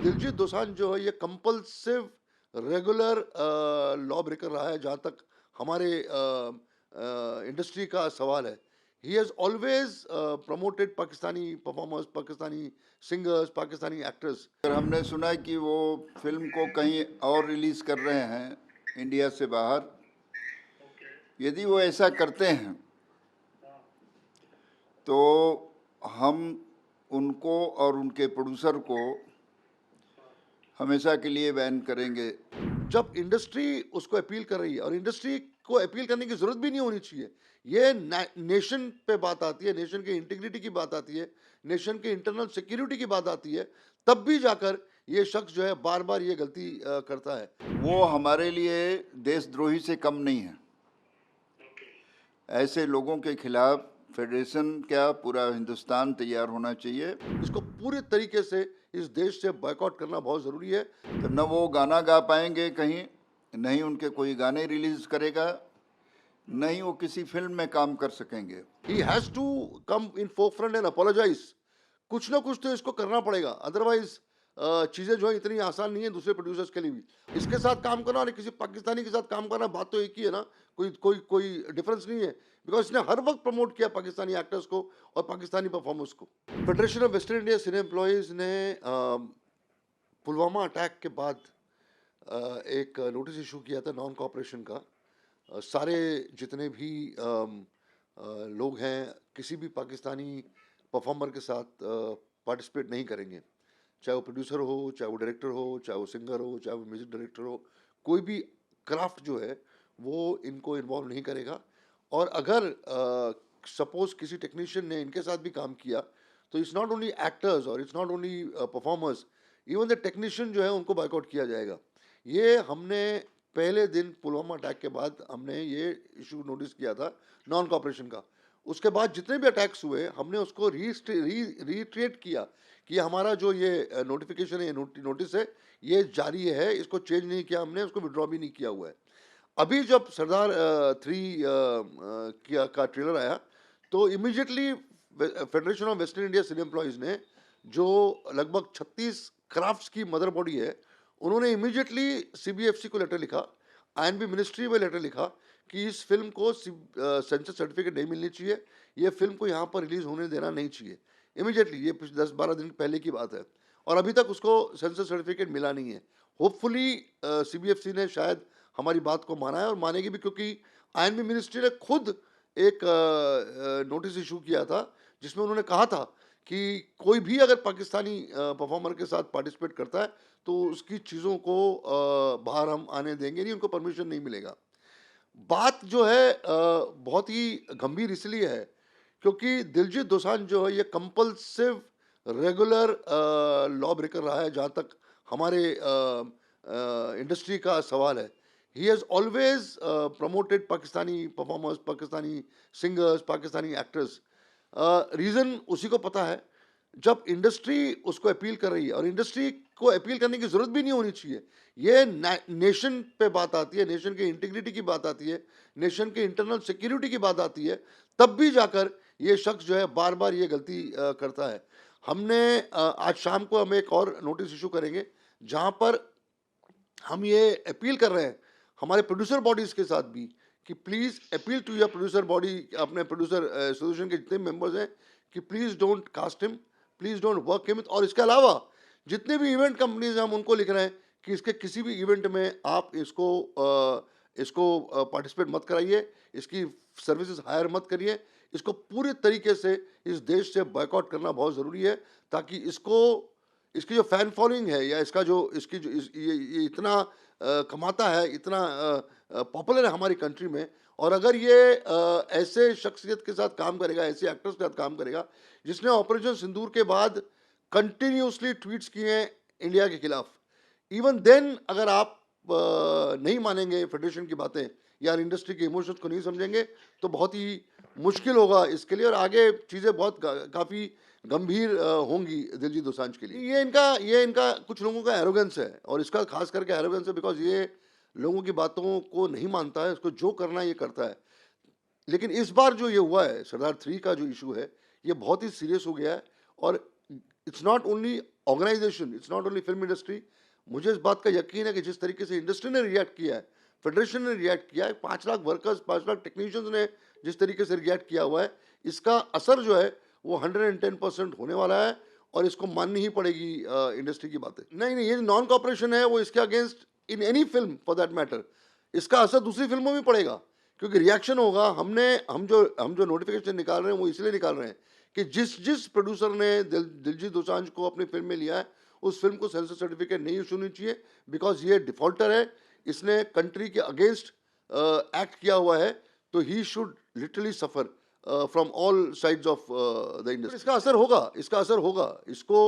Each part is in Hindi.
दिलजीत दोसांझ जो है ये कंपल्सिव रेगुलर लॉ ब्रेकर रहा है जहाँ तक हमारे इंडस्ट्री का सवाल है। He has always promoted Pakistani performers, Pakistani singers, Pakistani actors. अगर हमने सुना है कि वो फिल्म को कहीं और रिलीज कर रहे हैं इंडिया से बाहर। यदि वो ऐसा करते हैं तो हम उनको और उनके प्रोड्यूसर को हमेशा के लिए बैन करेंगे। जब इंडस्ट्री उसको अपील कर रही है, और इंडस्ट्री को अपील करने की जरूरत भी नहीं होनी चाहिए, ये नेशन पे बात आती है, नेशन के इंटीग्रिटी की बात आती है, नेशन के इंटरनल सिक्योरिटी की बात आती है, तब भी जाकर ये शख्स जो है बार बार ये गलती करता है। वो हमारे लिए देशद्रोही से कम नहीं है। ऐसे लोगों के खिलाफ फेडरेशन क्या पूरा हिंदुस्तान तैयार होना चाहिए। इसको पूरे तरीके से इस देश से बॉयकॉट करना बहुत जरूरी है। तो न वो गाना गा पाएंगे कहीं, नहीं उनके कोई गाने रिलीज करेगा, नहीं वो किसी फिल्म में काम कर सकेंगे। He has to come in forefront and apologize। कुछ ना कुछ तो इसको करना पड़ेगा, अदरवाइज चीजें जो है इतनी आसान नहीं है दूसरे प्रोड्यूसर्स के लिए भी। इसके साथ काम करना और किसी पाकिस्तानी के साथ काम करना बात तो एक ही है ना, कोई कोई कोई डिफरेंस नहीं है, बिकॉज इसने हर वक्त प्रमोट किया पाकिस्तानी एक्टर्स को और पाकिस्तानी परफॉर्मर्स को। Federation of western India cine employees ने पुलवामा अटैक के बाद एक नोटिस इशू किया था नॉन कॉपरेशन का। सारे जितने भी लोग हैं किसी भी पाकिस्तानी परफॉर्मर के साथ पार्टिसिपेट नहीं करेंगे, चाहे वो प्रोड्यूसर हो, चाहे वो डायरेक्टर हो, चाहे वो सिंगर हो, चाहे वो म्यूजिक डायरेक्टर हो। कोई भी क्राफ्ट जो है वो इनको इन्वॉल्व नहीं करेगा। और अगर सपोज किसी टेक्नीशियन ने इनके साथ भी काम किया तो इट्स नॉट ओनली एक्टर्स और it's not only performers, even the technician जो है उनको बाइकआउट किया जाएगा। ये हमने पहले दिन पुलवामा अटैक के बाद हमने ये इशू नोटिस किया था नॉन कॉपरेशन का। उसके बाद जितने भी अटैक्स हुए हमने उसको रीट्रेट किया कि हमारा जो ये नोटिफिकेशन है, ये नोटिस है, ये जारी है, इसको चेंज नहीं किया हमने, उसको विड्रॉ भी नहीं किया हुआ है। अभी जब सरदार 3 का ट्रेलर आया तो immediately federation of western India cine employees ने, जो लगभग 36 क्राफ्ट्स की मदर बॉडी है, उन्होंने इमीडिएटली सीबीएफसी को लेटर लिखा, आईएनबी मिनिस्ट्री में लेटर लिखा कि इस फिल्म को सेंसर सर्टिफिकेट नहीं मिलनी चाहिए, ये फिल्म को यहाँ पर रिलीज होने देना नहीं चाहिए। इमीडिएटली, ये 10-12 दिन पहले की बात है, और अभी तक उसको सेंसर सर्टिफिकेट मिला नहीं है। होपफुली सीबीएफसी ने शायद हमारी बात को माना है और मानेगी भी, क्योंकि आईएनबी मिनिस्ट्री ने खुद एक नोटिस इशू किया था जिसमें उन्होंने कहा था कि कोई भी अगर पाकिस्तानी परफॉर्मर के साथ पार्टिसिपेट करता है तो उसकी चीज़ों को बाहर हम आने देंगे नहीं, उनको परमिशन नहीं मिलेगा। बात जो है बहुत ही गंभीर इसलिए है क्योंकि दिलजीत दोसांझ जो है ये कंपल्सिव रेगुलर लॉ ब्रेकर रहा है जहाँ तक हमारे इंडस्ट्री का सवाल है। He has always promoted Pakistani performers, Pakistani singers, Pakistani actors. Reason उसी को पता है। जब इंडस्ट्री उसको अपील कर रही है, और इंडस्ट्री को अपील करने की ज़रूरत भी नहीं होनी चाहिए, ये नेशन पे बात आती है, नेशन के इंटीग्रिटी की बात आती है, नेशन के इंटरनल सिक्योरिटी की बात आती है, तब भी जाकर ये शख्स जो है बार बार ये गलती करता है। हमने आज शाम को हम एक और नोटिस इशू करेंगे जहाँ पर हम ये अपील कर रहे हैं हमारे प्रोड्यूसर बॉडीज़ के साथ भी कि please appeal to your producer body, अपने प्रोड्यूसर एसोसिएशन के जितने मेंबर्स हैं, कि please don't cast him, please don't work him. और इसके अलावा जितने भी इवेंट कंपनीज हैं हम उनको लिख रहे हैं कि इसके किसी भी इवेंट में आप इसको पार्टिसिपेट मत कराइए, इसकी सर्विसेज हायर मत करिए। इसको पूरे तरीके से इस देश से बॉयकॉट करना बहुत ज़रूरी है, ताकि इसकी जो फैन फॉलोइंग है, या इसका जो इसकी जो ये इतना कमाता है, इतना पॉपुलर है हमारी कंट्री में। और अगर ये ऐसे शख्सियत के साथ काम करेगा, ऐसे एक्टर्स के साथ काम करेगा जिसने ऑपरेशन सिंदूर के बाद कंटिन्यूसली ट्वीट्स किए हैं इंडिया के खिलाफ, इवन देन अगर आप नहीं मानेंगे फेडरेशन की बातें या इंडस्ट्री के इमोशंस को नहीं समझेंगे तो बहुत ही मुश्किल होगा इसके लिए, और आगे चीज़ें बहुत काफ़ी गंभीर होंगी दिलजीत दोसांझ के लिए। ये इनका कुछ लोगों का एरोगेंस है, और इसका खास करके एरोगेंस है बिकॉज ये लोगों की बातों को नहीं मानता है, उसको जो करना है ये करता है। लेकिन इस बार जो ये हुआ है सरदार 3 का जो इशू है, ये बहुत ही सीरियस हो गया है। और it's not only organisation, it's not only film industry. मुझे इस बात का यकीन है कि जिस तरीके से इंडस्ट्री ने रिएक्ट किया है, फेडरेशन ने रिएक्ट किया है, 5 लाख वर्कर्स, 5 लाख टेक्नीशियंस ने जिस तरीके से रिएक्ट किया हुआ है, इसका असर जो है वो 110% होने वाला है और इसको माननी ही पड़ेगी इंडस्ट्री की बातें। नहीं नहीं, ये नॉन कॉपरेशन है वो इसके against in any film for that matter, इसका असर दूसरी फिल्मों में पड़ेगा, क्योंकि रिएक्शन होगा। हम जो नोटिफिकेशन निकाल रहे हैं वो इसलिए निकाल रहे हैं कि जिस जिस प्रोड्यूसर ने दिलजीत दोसांझ को अपनी फिल्म में लिया है, उस फिल्म को सेंसर सर्टिफिकेट नहीं इशू होनी चाहिए, बिकॉज ये डिफॉल्टर है, इसने कंट्री के अगेंस्ट एक्ट किया हुआ है, तो he should literally suffer from all sides of the industry. इसका असर होगा, इसका असर होगा। इसको,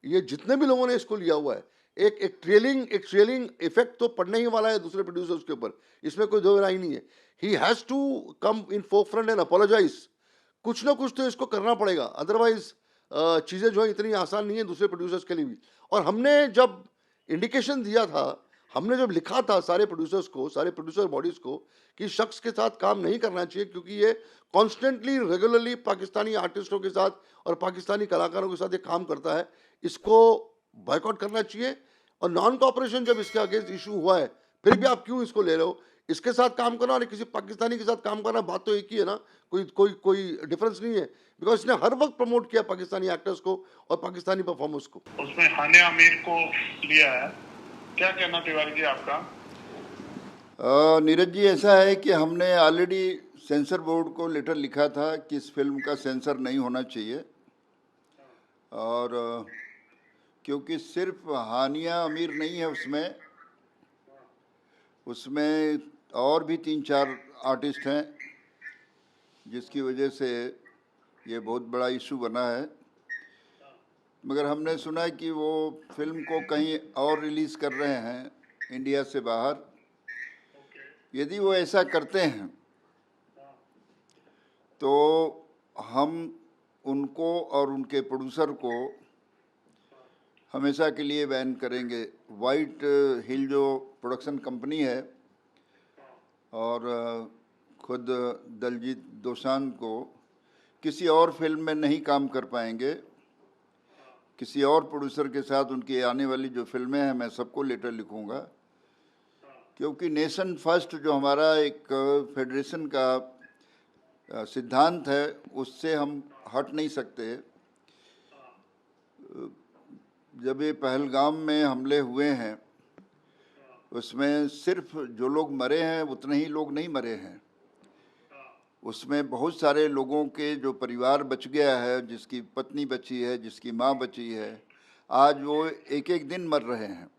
ये जितने भी लोगों ने इसको लिया हुआ है, एक ट्रेलिंग इफेक्ट तो पड़ने ही वाला है दूसरे प्रोड्यूसर्स के ऊपर, इसमें कोई दो राय नहीं है। He has to come in forefront and apologise. कुछ ना कुछ तो इसको करना पड़ेगा, अदरवाइज चीज़ें जो है इतनी आसान नहीं है दूसरे प्रोड्यूसर्स के लिए भी। और हमने जब इंडिकेशन दिया था, हमने जब लिखा था सारे प्रोड्यूसर्स को, सारे प्रोड्यूसर बॉडीज़ को, कि शख्स के साथ काम नहीं करना चाहिए क्योंकि ये कॉन्स्टेंटली रेगुलरली पाकिस्तानी आर्टिस्टों के साथ और पाकिस्तानी कलाकारों के साथ ये काम करता है, इसको बॉयकॉट करना चाहिए। और नॉन कॉपरेशन जब इसके अगेंस्ट इशू हुआ है, फिर भी आप क्यों इसको ले रहे हो? इसके साथ काम करना और किसी पाकिस्तानी के साथ काम करना, बात तो एक ही है ना, कोई डिफरेंस नहीं है, बिकॉज इसने हर वक्त प्रमोट किया पाकिस्तानी एक्टर्स को और पाकिस्तानी परफॉर्मर्स को। उसमें हानिया आमिर को लिया है, क्या कहना तिवारी जी आपका? नीरज जी, ऐसा है कि हमने ऑलरेडी सेंसर बोर्ड को लेटर लिखा था कि इस फिल्म का सेंसर नहीं होना चाहिए, और क्योंकि सिर्फ हानिया आमिर नहीं है उसमें और भी 3-4 आर्टिस्ट हैं, जिसकी वजह से ये बहुत बड़ा इशू बना है। मगर हमने सुना है कि वो फिल्म को कहीं और रिलीज़ कर रहे हैं इंडिया से बाहर। यदि वो ऐसा करते हैं तो हम उनको और उनके प्रोड्यूसर को हमेशा के लिए बैन करेंगे। वाइट हिल जो प्रोडक्शन कंपनी है, और खुद दिलजीत दोसांझ को किसी और फिल्म में नहीं काम कर पाएंगे। किसी और प्रोड्यूसर के साथ उनकी आने वाली जो फिल्में हैं, मैं सबको लेटर लिखूंगा, क्योंकि नेशन फर्स्ट जो हमारा एक फेडरेशन का सिद्धांत है, उससे हम हट नहीं सकते। जब ये पहलगाम में हमले हुए हैं, उसमें सिर्फ जो लोग मरे हैं उतने ही लोग नहीं मरे हैं, उसमें बहुत सारे लोगों के जो परिवार बच गया है, जिसकी पत्नी बची है, जिसकी माँ बची है, आज वो एक एक दिन मर रहे हैं।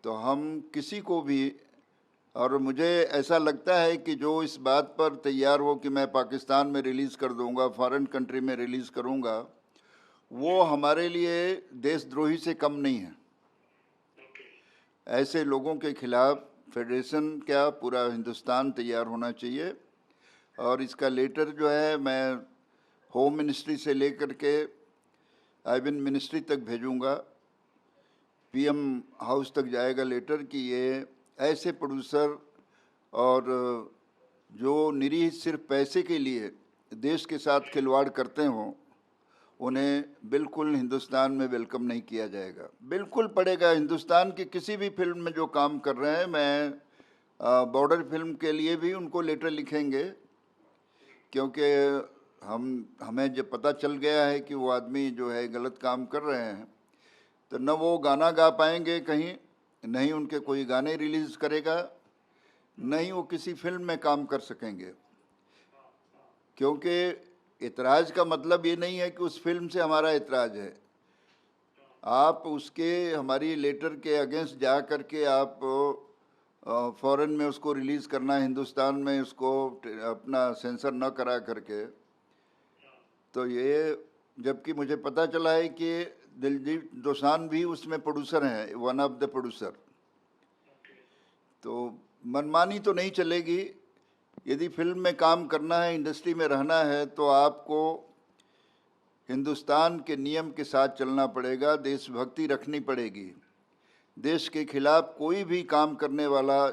तो हम किसी को भी, और मुझे ऐसा लगता है कि जो इस बात पर तैयार हो कि मैं पाकिस्तान में रिलीज़ कर दूंगा, फॉरेन कंट्री में रिलीज़ करूंगा, वो हमारे लिए देशद्रोही से कम नहीं है। ऐसे लोगों के खिलाफ फेडरेशन क्या, पूरा हिंदुस्तान तैयार होना चाहिए। और इसका लेटर जो है मैं होम मिनिस्ट्री से लेकर के आईबिन मिनिस्ट्री तक भेजूंगा, पीएम हाउस तक जाएगा लेटर, कि ये ऐसे प्रोड्यूसर और जो निरीह सिर्फ पैसे के लिए देश के साथ खिलवाड़ करते हों, उन्हें बिल्कुल हिंदुस्तान में वेलकम नहीं किया जाएगा। बिल्कुल पड़ेगा। हिंदुस्तान की किसी भी फिल्म में जो काम कर रहे हैं, मैं बॉर्डर फिल्म के लिए भी उनको लेटर लिखेंगे, क्योंकि हमें जब पता चल गया है कि वो आदमी जो है गलत काम कर रहे हैं, तो न वो गाना गा पाएंगे कहीं, नहीं उनके कोई गाने रिलीज़ करेगा, नहीं वो किसी फिल्म में काम कर सकेंगे। क्योंकि इतराज़ का मतलब ये नहीं है कि उस फिल्म से हमारा इतराज़ है। आप उसके, हमारी लेटर के अगेंस्ट जा कर के आप फॉरेन में उसको रिलीज़ करना, हिंदुस्तान में उसको अपना सेंसर न करा करके, तो ये, जबकि मुझे पता चला है कि दिलजीत दोसांझ भी उसमें प्रोड्यूसर हैं, वन ऑफ द प्रोड्यूसर। तो मनमानी तो नहीं चलेगी। यदि फिल्म में काम करना है, इंडस्ट्री में रहना है, तो आपको हिंदुस्तान के नियम के साथ चलना पड़ेगा, देशभक्ति रखनी पड़ेगी। देश के खिलाफ कोई भी काम करने वाला,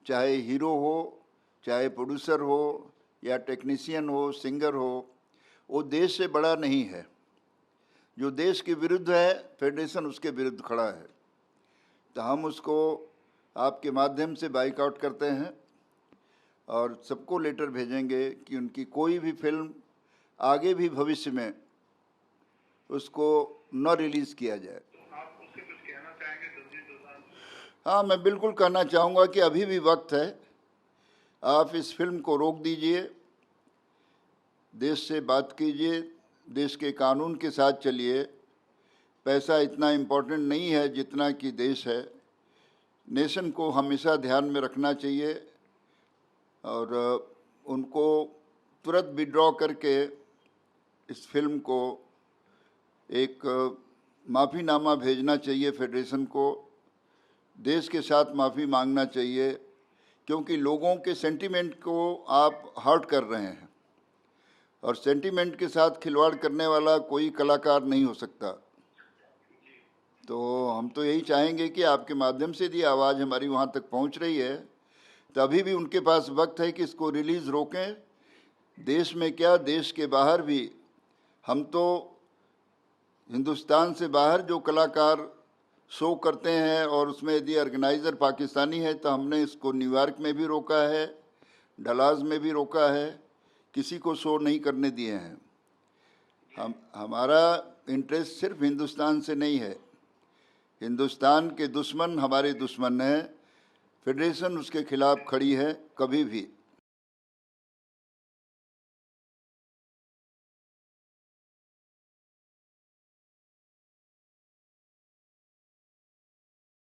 चाहे हीरो हो, चाहे प्रोड्यूसर हो, या टेक्नीशियन हो, सिंगर हो, वो देश से बड़ा नहीं है। जो देश के विरुद्ध है, फेडरेशन उसके विरुद्ध खड़ा है। तो हम उसको आपके माध्यम से बाइकआउट करते हैं और सबको लेटर भेजेंगे कि उनकी कोई भी फिल्म आगे भी भविष्य में उसको न रिलीज़ किया जाए। आप उससे कुछ कहना चाहेंगे दिलजीत दोसांझ? हाँ, मैं बिल्कुल कहना चाहूँगा कि अभी भी वक्त है, आप इस फिल्म को रोक दीजिए, देश से बात कीजिए, देश के कानून के साथ चलिए। पैसा इतना इम्पोर्टेंट नहीं है जितना कि देश है। नेशन को हमेशा ध्यान में रखना चाहिए और उनको तुरंत विड्रॉ करके इस फिल्म को एक माफ़ीनामा भेजना चाहिए फेडरेशन को, देश के साथ माफ़ी मांगना चाहिए, क्योंकि लोगों के सेंटीमेंट को आप हर्ट कर रहे हैं और सेंटीमेंट के साथ खिलवाड़ करने वाला कोई कलाकार नहीं हो सकता। तो हम तो यही चाहेंगे कि आपके माध्यम से यदि आवाज़ हमारी वहाँ तक पहुँच रही है तो अभी भी उनके पास वक्त है कि इसको रिलीज़ रोकें। देश में क्या, देश के बाहर भी, हम तो हिंदुस्तान से बाहर जो कलाकार शो करते हैं और उसमें यदि ऑर्गेनाइज़र पाकिस्तानी है तो हमने इसको न्यूयॉर्क में भी रोका है, डलास में भी रोका है, किसी को शो नहीं करने दिए हैं। हमारा इंटरेस्ट सिर्फ हिंदुस्तान से नहीं है। हिंदुस्तान के दुश्मन हमारे दुश्मन हैं, फेडरेशन उसके खिलाफ खड़ी है कभी भी।